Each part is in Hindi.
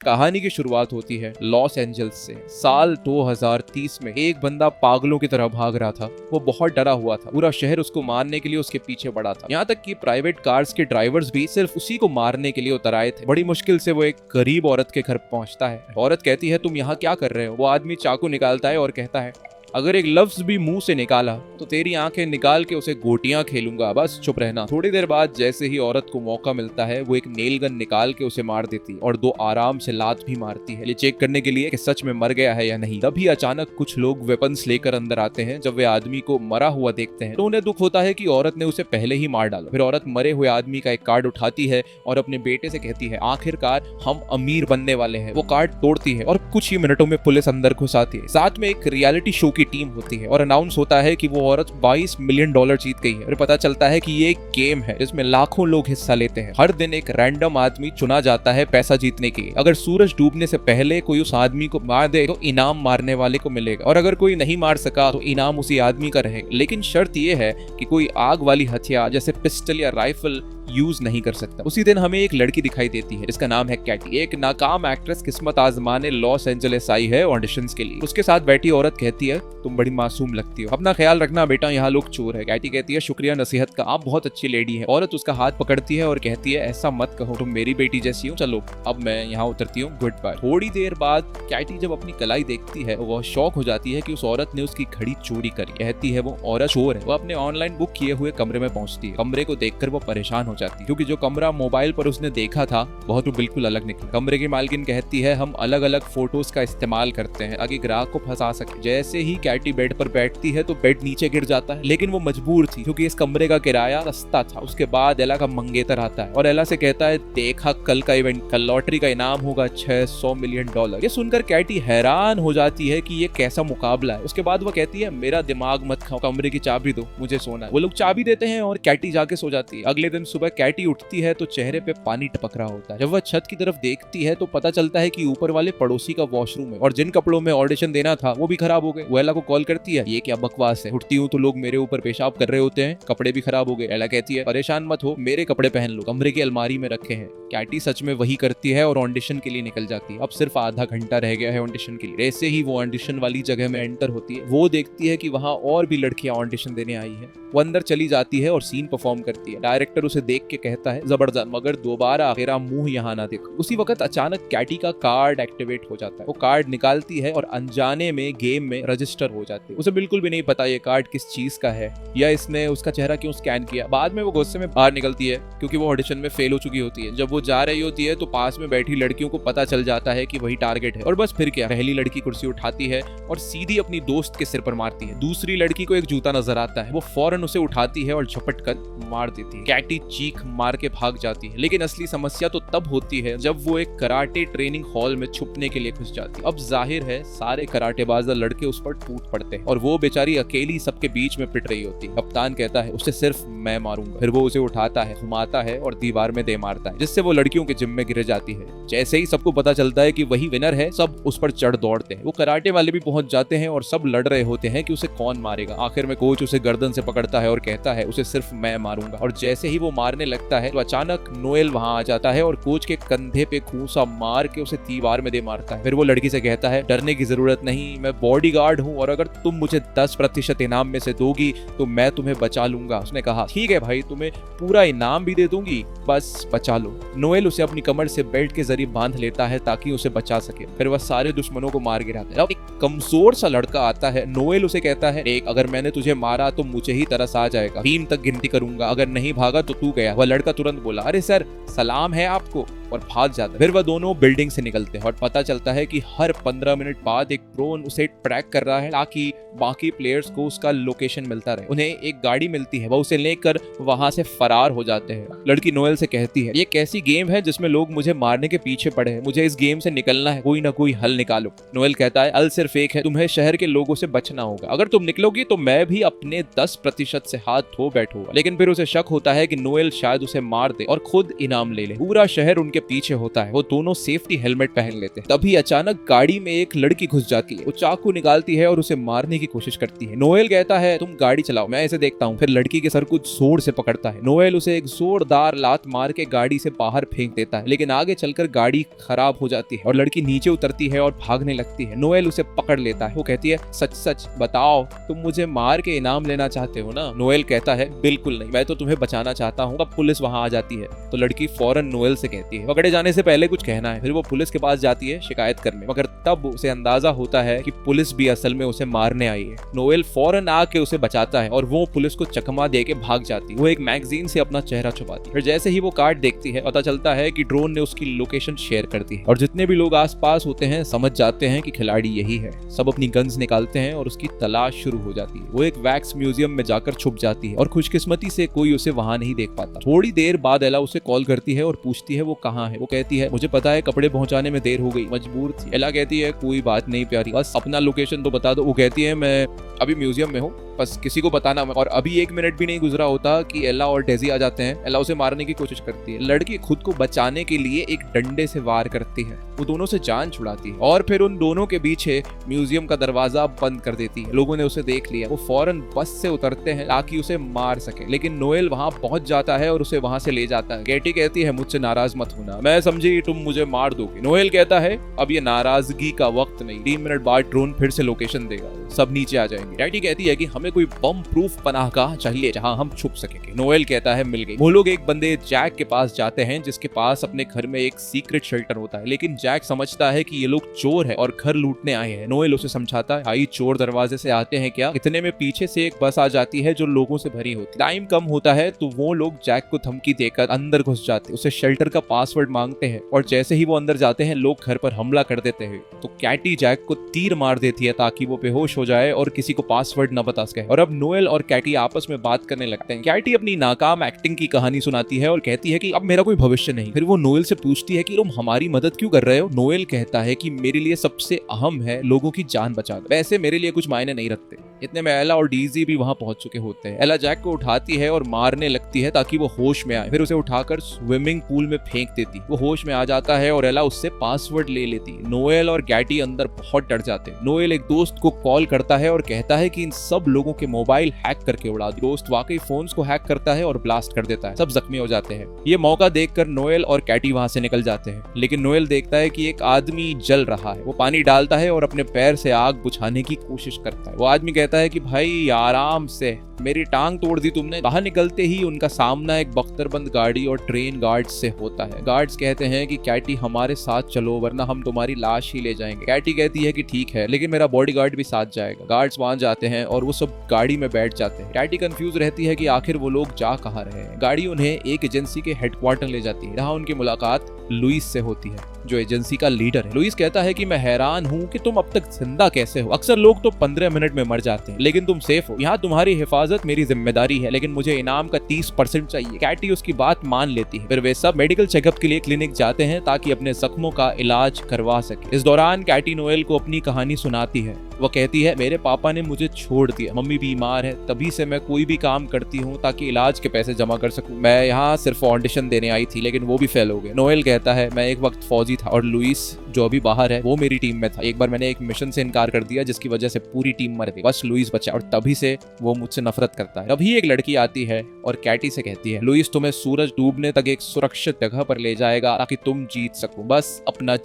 कहानी की शुरुआत होती है लॉस एंजल्स से। साल 2030 में एक बंदा पागलों की तरह भाग रहा था। वो बहुत डरा हुआ था। पूरा शहर उसको मारने के लिए उसके पीछे पड़ा था। यहाँ तक कि प्राइवेट कार्स के ड्राइवर्स भी सिर्फ उसी को मारने के लिए उतर आए थे। बड़ी मुश्किल से वो एक गरीब औरत के घर पहुंचता है। औरत कहती है, तुम यहाँ क्या कर रहे हो? वो आदमी चाकू निकालता है और कहता है, अगर एक लफ्ज भी मुंह से निकाला तो तेरी आंखें निकाल के उसे गोटियां खेलूंगा, बस चुप रहना। थोड़ी देर बाद जैसे ही औरत को मौका मिलता है वो एक नेल गन निकाल के उसे मार देती है और 2 आराम से लात भी मारती है, ये चेक करने के लिए कि सच में मर गया है या नहीं। तभी अचानक कुछ लोग वेपन्स लेकर अंदर आते हैं। जब वे आदमी को मरा हुआ देखते हैं तो उन्हें दुख होता है कि औरत ने उसे पहले ही मार डाला। फिर औरत मरे हुए आदमी का एक कार्ड उठाती है और अपने बेटे से कहती है, आखिरकार हम अमीर बनने वाले हैं। वो कार्ड तोड़ती है और कुछ ही मिनटों में पुलिस अंदर घुस आती है। साथ में एक रियलिटी शो की टीम होती है और अनाउंस होता है कि वो औरत $22 मिलियन जीत गई है। और पता चलता है कि ये एक गेम है जिसमें लाखों लोग हिस्सा लेते हैं। हर दिन एक रैंडम आदमी चुना जाता है पैसा जीतने के लिए। अगर सूरज डूबने से पहले कोई उस आदमी को मार दे तो इनाम मारने वाले को मिलेगा, और अगर कोई नहीं मार सका तो इनाम उसी आदमी का रहेगा। लेकिन शर्त ये है कि कोई आग वाली हथियार जैसे पिस्टल या राइफल यूज नहीं कर सकता। उसी दिन हमें एक लड़की दिखाई देती है जिसका नाम है कैटी। एक नाकाम एक्ट्रेस किस्मत आजमाने लॉस एंजलिस आई है ऑडिशंस के लिए। उसके साथ बैठी औरत कहती है, तुम बड़ी मासूम लगती हो, अपना ख्याल रखना बेटा, यहाँ लोग चोर है। कैटी कहती है, शुक्रिया नसीहत का, आप बहुत अच्छी लेडी है। औरत उसका हाथ पकड़ती है और कहती है, ऐसा मत कहो, तुम मेरी बेटी जैसी हो, चलो अब मैं यहाँ उतरती हूँ, गुड बाय। थोड़ी देर बाद कैटी जब अपनी कलाई देखती है वह शौक हो जाती है कि उस औरत ने उसकी घड़ी चोरी करी। कहती है वो औरत चोर है। वो अपने ऑनलाइन बुक किए हुए कमरे में पहुंचती है। कमरे को देखकर वो परेशान हो जाती है क्योंकि जो कमरा मोबाइल पर उसने देखा था वह तो बिल्कुल अलग निकला। कमरे की मालकिन कहती है, हम अलग अलग फोटोज का इस्तेमाल करते हैं ताकि ग्राहक को फंसा सके। जैसे ही कैटी बेड पर बैठती है तो बेड नीचे गिर जाता है, लेकिन वो मजबूर थी क्योंकि इस कमरे का किराया सस्ता था। उसके बाद एला का मंगेतर आता है और एला से कहता है, देखा कल का इवेंट, कल लॉटरी का इनाम होगा $600 मिलियन। ये सुनकर कैटी हैरान हो जाती है कि ये कैसा मुकाबला है। उसके बाद वो कहती है, मेरा दिमाग मत खाओ, कमरे की चाबी दो, मुझे सोना है। वो लोग चाबी देते हैं और कैटी जाके सो जाती है। अगले दिन सुबह कैटी उठती है तो चेहरे पे पानी टपक रहा होता है। जब वह छत की तरफ देखती है तो पता चलता है कि ऊपर वाले पड़ोसी का वॉशरूम है और जिन कपड़ों में ऑडिशन देना था वो भी खराब हो गए। वो एला को कॉल करती है, ये क्या बकवास है, उठती हूँ तो लोग मेरे ऊपर पेशाब कर रहे होते हैं, कपड़े भी खराब हो गए। एला कहती है, परेशान मत हो, मेरे कपड़े पहन लो, कमरे की अलमारी में रखे हैं। कैटी सच में वही करती है और ऑडिशन के लिए निकल जाती है। अब सिर्फ आधा घंटा रह गया है ऑडिशन के लिए। जैसे ही वो ऑडिशन वाली जगह में एंटर होती है वो देखती है कि वहाँ और भी लड़कियां ऑडिशन देने आई है। वो अंदर चली जाती है और सीन परफॉर्म करती है। डायरेक्टर उसे देख के कहता है, जबरदस्त, मगर दोबारा मेरा मुंह यहाँ ना देखो। उसी वक्त अचानक कैटी का कार्ड एक्टिवेट हो जाता है। वो कार्ड निकालती है और अनजाने में गेम में रजिस्टर हो जाती है। उसे बिल्कुल भी नहीं पता ये कार्ड किस चीज का है या इसने उसका चेहरा क्यों स्कैन किया। बाद में वो गुस्से में बाहर निकलती है क्योंकि वो ऑडिशन में फेल हो चुकी होती है। जब वो जा रही होती है तो पास में बैठी लड़कियों को पता चल जाता है कि वही टारगेट है, और बस फिर क्या, पहली लड़की कुर्सी उठाती है और सीधी अपनी दोस्त के सिर पर मारती है। दूसरी लड़की को एक जूता नजर आता है, वो फौरन उसे उठाती है और झपट कर मार देती है। कैटी चीख मार के भाग जाती है, लेकिन असली समस्या तो तब होती है जब वो एक कराटे ट्रेनिंग हॉल में छुपने के लिए घुस जाती है। अब जाहिर है सारे कराटेबाज लड़के उस पर टूट पड़ते हैं और वो बेचारी अकेली सबके बीच में पिट रही होती है। कप्तान कहता है, उसे सिर्फ मैं मारूंगा। फिर वो उसे उठाता है, घुमाता है और दीवार में दे मारता है, जिससे वो लड़कियों के जिम में गिर जाती है। जैसे ही सबको पता चलता है कि वही विनर है, सब उस पर चढ़ दौड़ते हैं। वो कराटे वाले भी पहुंच जाते हैं और सब लड़ रहे होते हैं कि उसे कौन मारेगा। आखिर में कोच उसे गर्दन से पकड़ता है और कहता है, उसे सिर्फ मैं मारूंगा। और जैसे ही वो मारने लगता है तो अचानक नोएल वहां आ जाता है और कोच के कंधे पे खूंसा मार के उसे दीवार में दे मारता है। फिर वो लड़की से कहता है, डरने की जरूरत नहीं, मैं बॉडीगार्ड हूँ और अगर तुम मुझे 10% इनाम में से दोगी तो मैं तुम्हें बचा लूंगा। उसने कहा, ठीक है भाई, तुम्हें पूरा इनाम भी दे दूंगी, बस बचा लो। नोएल उसे अपनी कमर से बेल्ट के जरिए बांध लेता है ताकि उसे बचा सके। फिर वह सारे दुश्मनों को मार गिराता है। अब एक कमजोर सा लड़का आता है। नोएल उसे कहता है, एक, अगर मैंने तुझे मारा तो मुझे ही तरस आ जाएगा, 3 तक गिनती करूंगा, अगर नहीं भागा तो तू गया। वह लड़का तुरंत बोला, अरे सर, सलाम है आपको, और भाग जाता है। फिर वह दोनों बिल्डिंग से निकलते हैं और पता चलता है कि हर 15 मिनट बाद एक ड्रोन उसे ट्रैक कर रहा है ताकि बाकी प्लेयर्स को उसका लोकेशन मिलता रहे। उन्हें एक गाड़ी मिलती है, वह उसे लेकर वहां से फरार हो जाते हैं। लड़की नोएल से कहती है, ये कैसी गेम है जिसमें लोग मुझे मारने के पीछे पड़े हैं, मुझे इस गेम से निकलना है, कोई ना कोई हल निकालो। नोएल कहता है, हल सिर्फ एक है, तुम्हें शहर के लोगों से बचना होगा, अगर तुम निकलोगी तो मैं भी अपने 10% से हाथ धो बैठूंगा। लेकिन फिर उसे शक होता है कि नोएल शायद उसे मार दे और खुद इनाम ले ले। पूरा शहर उनके के पीछे होता है। वो दोनों सेफ्टी हेलमेट पहन लेते हैं। तभी अचानक गाड़ी में एक लड़की घुस जाती है। वो चाकू निकालती है और उसे मारने की कोशिश करती है। नोएल कहता है तुम गाड़ी चलाओ, मैं इसे देखता हूँ। फिर लड़की के सर को जोर से पकड़ता है। नोएल उसे एक जोरदार लात मार के गाड़ी से बाहर फेंक देता है, लेकिन आगे चलकर गाड़ी खराब हो जाती है और लड़की नीचे उतरती है और भागने लगती है। नोएल उसे पकड़ लेता है। वो कहती है सच सच बताओ, तुम मुझे मार के इनाम लेना चाहते हो ना? नोएल कहता है बिल्कुल नहीं, मैं तो तुम्हें बचाना चाहता हूँ। तब पुलिस वहां आ जाती है तो लड़की फौरन नोएल से कहती है पकड़े जाने से पहले कुछ कहना है। फिर वो पुलिस के पास जाती है शिकायत करने, मगर तब उसे अंदाजा होता है कि पुलिस भी असल में उसे मारने आई है। नोएल फौरन आके उसे बचाता है और वो पुलिस को चकमा दे के भाग जाती है। वो एक मैगजीन से अपना चेहरा छुपाती है। फिर जैसे ही वो कार्ड देखती है पता चलता है कि ड्रोन ने उसकी लोकेशन शेयर कर दी है और जितने भी लोग आसपास होते हैं समझ जाते हैं कि खिलाड़ी यही है। सब अपनी गन्स निकालते हैं और उसकी तलाश शुरू हो जाती है। वो एक वैक्स म्यूजियम में जाकर छुप जाती है और खुशकिस्मती से कोई उसे वहां नहीं देख पाता। थोड़ी देर बाद एला उसे कॉल करती है और पूछती है वो कहाँ है। वो कहती है मुझे पता है, कपड़े पहुंचाने में देर हो गई, मजबूर थी। एला कहती है कोई बात नहीं प्यारी, बस अपना लोकेशन तो बता दो। वो कहती है मैं अभी म्यूजियम में हूँ, बस किसी को बताना मत। और अभी 1 मिनट भी नहीं गुजरा होता कि एला और डेजी आ जाते हैं। एला उसे मारने की कोशिश करती है। लड़की खुद को बचाने के लिए एक डंडे से वार करती है। वो दोनों से जान छुड़ाती है और फिर उन दोनों के पीछे म्यूजियम का दरवाजा बंद कर देती है। लोगों ने उसे देख लिया। वो फौरन बस से उतरते हैं ताकि उसे मार सके, लेकिन नोएल वहां पहुंच जाता है और उसे वहां से ले जाता है। कैटी कहती है मुझसे नाराज मत होना, मैं समझी तुम मुझे मार दोगे। नोएल कहता है अब ये नाराजगी का वक्त नहीं, 3 मिनट बाद ड्रोन फिर से लोकेशन देगा, सब नीचे आ जाएंगे। कैटी कहती है कि हमें कोई बम प्रूफ पनाहगाह चाहिए जहां हम छुप सकेंगे। नोएल कहता है मिल गई। वो लोग एक बंदे जैक के पास जाते हैं जिसके पास अपने घर में एक सीक्रेट शेल्टर होता है, लेकिन जैक समझता है कि ये लोग चोर है और घर लूटने आए हैं। नोएल उसे समझाता है भाई चोर दरवाजे से आते हैं क्या? इतने में पीछे से एक बस आ जाती है जो लोगों से भरी होती है। टाइम कम होता है तो वो लोग जैक को धमकी देकर अंदर घुस जाते हैं। उसे शेल्टर का पासवर्ड मांगते हैं और जैसे ही वो अंदर जाते हैं लोग घर पर हमला कर देते हैं। तो कैटी जैक को तीर मार देती है ताकि वो बेहोश हो जाए और किसी को पासवर्ड न बता सके। और अब नोएल और कैटी आपस में बात करने लगते हैं। कैटी अपनी नाकाम एक्टिंग की कहानी सुनाती है और कहती है कि अब मेरा कोई भविष्य नहीं। फिर वो नोएल से पूछती है कि तुम हमारी मदद क्यों कर रहे हो? नोएल कहता है कि मेरे लिए सबसे अहम है लोगों की जान बचाना, वैसे मेरे लिए कुछ मायने नहीं रखते। इतने में एला और डीजी भी वहां पहुंच चुके होते हैं। एला जैक को उठाती है और मारने लगती है ताकि वो होश में आए। फिर उसे उठाकर स्विमिंग पूल में फेंक देती। वो होश में आ जाता है और एला उससे पासवर्ड ले लेती है। नोएल और कैटी अंदर बहुत डर जाते हैं। नोएल एक दोस्त को कॉल करता है और कहता है कि इन सब लोगों के मोबाइल हैक करके उड़ा दो। दोस्त वाकई फोन्स को हैक करता है और ब्लास्ट कर देता है। सब जख्मी हो जाते हैं। ये मौका देखकर नोएल और कैटी वहां से निकल जाते हैं, लेकिन नोएल देखता है कि एक आदमी जल रहा है। वो पानी डालता है और अपने पैर से आग बुझाने की कोशिश करता है। वो आदमी कहता है कि भाई आराम से, मेरी टांग तोड़ दी तुमने। बाहर निकलते ही उनका सामना एक बख्तरबंद गाड़ी और ट्रेन गार्ड से होता है। गार्ड्स कहते हैं कि कैटी हमारे साथ चलो वरना हम तुम्हारी लाश ही ले जाएंगे। कैटी कहती है कि ठीक है, लेकिन मेरा बॉडीगार्ड भी साथ जाएगा। गार्ड्स वहां जाते हैं और वो सब गाड़ी में बैठ जाते हैं। कैटी कंफ्यूज रहती है कि आखिर वो लोग जा कहाँ रहे हैं। गाड़ी उन्हें एक एजेंसी के हेडक्वार्टर ले जाती है जहाँ उनकी मुलाकात लुइस से होती है जो एजेंसी का लीडर है। लुइस कहता है कि मैं हैरान हूँ कि तुम अब तक जिंदा कैसे हो। अक्सर लोग तो 15 मिनट में मर जाते हैं, लेकिन तुम सेफ हो। यहाँ तुम्हारी हिफाजत मेरी जिम्मेदारी है, लेकिन मुझे इनाम का 30% चाहिए। कैटी उसकी बात मान लेती है। फिर वे सब मेडिकल चेकअप के लिए क्लिनिक जाते हैं ताकि अपने जख्मों का इलाज करवा सके। इस दौरान कैटी नोएल को अपनी कहानी सुनाती है। वो कहती है मेरे पापा ने मुझे छोड़ दिया, मम्मी बीमार है, तभी से मैं कोई भी काम करती हूँ ताकि इलाज के पैसे जमा कर सकूं। मैं यहाँ सिर्फ ऑडिशन देने आई थी, लेकिन वो भी फेल हो गए। नोएल कहता है मैं एक वक्त फौजी था और लुइस जो अभी बाहर है वो मेरी टीम में था। एक बार मैंने एक मिशन से इनकार कर दिया जिसकी वजह से पूरी टीम मर गई, बस लुइस बचा और तभी से वो मुझसे नफरत करता है। तभी एक लड़की आती है और कैटी से कहती है लुइस तुम्हें सूरज डूबने तक एक सुरक्षित जगह पर ले जाएगा ताकि तुम जीत सको, बस अपना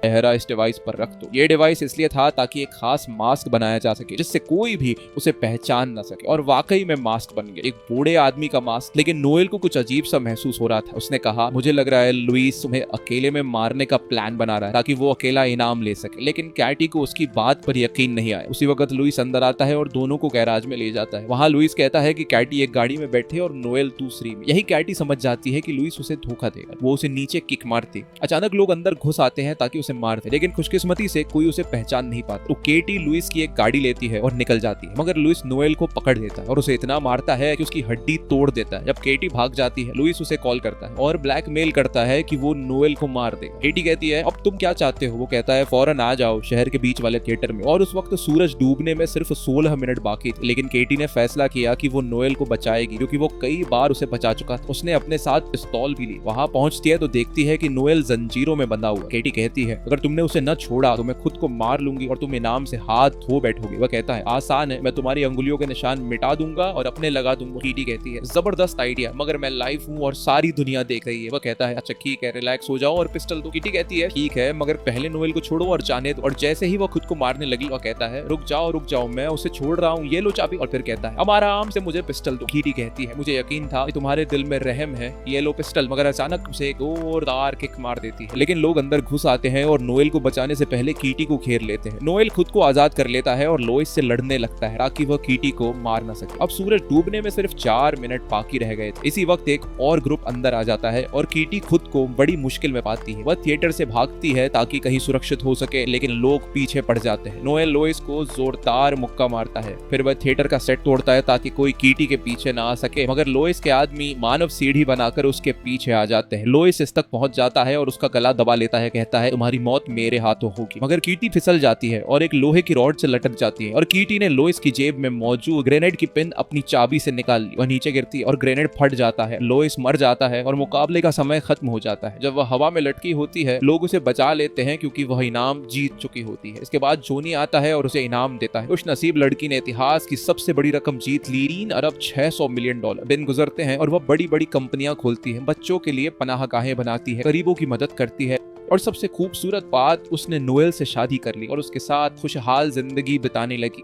चेहरा इस डिवाइस पर रख दो। ये डिवाइस इसलिए था ताकि एक खास मास्क बनाया जा सके जिससे कोई भी उसे पहचान न सके। और वाकई में मास्क बन गया, एक बूढ़े आदमी का मास्क। लेकिन नोएल को कुछ अजीब सा महसूस हो रहा था। उसने कहा मुझे लग रहा है लुइस तुम्हें अकेले में मारने का प्लान बना रहा है ताकि वो अकेला इनाम ले सके। लेकिन कैटी को उसकी बात पर यकीन नहीं आया। उसी वक्त लुइस अंदर आता है और दोनों को गैराज में ले जाता है। वहां लुइस कहता है कि कैटी एक गाड़ी में बैठे और नोएल दूसरी में। यही कैटी समझ जाती है कि लुइस उसे धोखा देगा। वो उसे नीचे किक मारती। अचानक लोग अंदर घुस आते हैं ताकि उसे उसे मार दे, लेकिन खुशकिस्मती से कोई उसे पहचान नहीं पाता। तो केटी लुइस की एक गाड़ी लेती है और निकल जाती है, मगर लुइस नोएल को पकड़ लेता है और उसे इतना मारता है कि उसकी हड्डी तोड़ देता है। जब केटी भाग जाती है, लुइस उसे कॉल करता है और ब्लैकमेल करता है कि वो नोएल को मार देगा। केटी कहती है अब तुम क्या चाहते हो? वो कहता है फौरन आ जाओ शहर के बीच वाले थिएटर में। और उस वक्त सूरज डूबने में सिर्फ 16 मिनट बाकी थे, लेकिन केटी ने फैसला किया कि वो नोएल को बचाएगी, क्योंकि वो कई बार उसे बचा चुका था। उसने अपने साथ पिस्तौल भी ली। वहां पहुंचती है तो देखती है कि नोएल जंजीरों में बंधा हुआ। केटी कहती है अगर तुमने उसे न छोड़ा तो मैं खुद को मार लूंगी और तुम इनाम से हाथ धो बैठोगे। वह कहता है आसान है, मैं तुम्हारी अंगुलियों के निशान मिटा दूंगा और अपने लगा दूंगा। केटी कहती है जबरदस्त आइडिया, मगर मैं लाइव हूँ और सारी दुनिया देख रही है। वह कहता है अच्छा ठीक है, रिलैक्स हो जाओ और पिस्टल दो। केटी कहती है ठीक है, मगर पहले नोएल को छोड़ो और जाने दो। और जैसे ही वह खुद को मारने लगी, वह कहता है रुक जाओ, मैं उसे छोड़ रहा हूँ, ये लो चाबी। और फिर कहता है अब आराम से मुझे पिस्टल दो। केटी कहती है मुझे यकीन था कि तुम्हारे दिल में रहम है, ये लो पिस्टल। मगर अचानक उसे एक जोरदार किक मार देती है, लेकिन लोग अंदर घुस आते हैं और नोएल को बचाने से पहले कीटी को घेर लेते हैं। नोएल खुद को आजाद कर लेता है और लोइस से लड़ने लगता है ताकि वह कीटी को मार न सके। अब सूरज डूबने में सिर्फ 4 मिनट बाकी रह गए थे। इसी वक्त एक और ग्रुप अंदर आ जाता है और कीटी खुद को बड़ी मुश्किल में पाती है। वह थिएटर से भागती है ताकि कहीं सुरक्षित हो सके, लेकिन लोग पीछे पड़ जाते हैं। नोएल लोइस को जोरदार मुक्का मारता है, फिर वह थिएटर का सेट तोड़ता है ताकि कोई कीटी के पीछे ना आ सके, मगर लोइस के आदमी मानव सीढ़ी बनाकर उसके पीछे आ जाते हैं। लोइस इस तक पहुंच जाता है और उसका गला दबा लेता है, कहता है तुम्हारी मौत मेरे हाथों होगी। मगर कीटी फिसल जाती है और एक लोहे की रॉड से लटक जाती है और कीटी ने लोइस की जेब में मौजूद ग्रेनेड की पिन अपनी चाबी से निकाल ली। वह नीचे गिरती है और ग्रेनेड फट जाता है। लोइस मर जाता है और मुकाबले का समय खत्म हो जाता है। जब वह हवा में लटकी होती है, लोग उसे बचा लेते हैं क्योंकि वह इनाम जीत चुकी होती है। इसके बाद जोनी आता है और उसे इनाम देता है। खुश नसीब लड़की ने इतिहास की सबसे बड़ी रकम जीत ली, $3,600,000,000। दिन गुजरते हैं और वह बड़ी बड़ी कंपनियां खोलती है, बच्चों के लिए पनाहगाहें बनाती है, गरीबों की मदद करती है और सबसे खूबसूरत बात, उसने नोएल से शादी कर ली और उसके साथ खुशहाल जिंदगी बिताने लगी।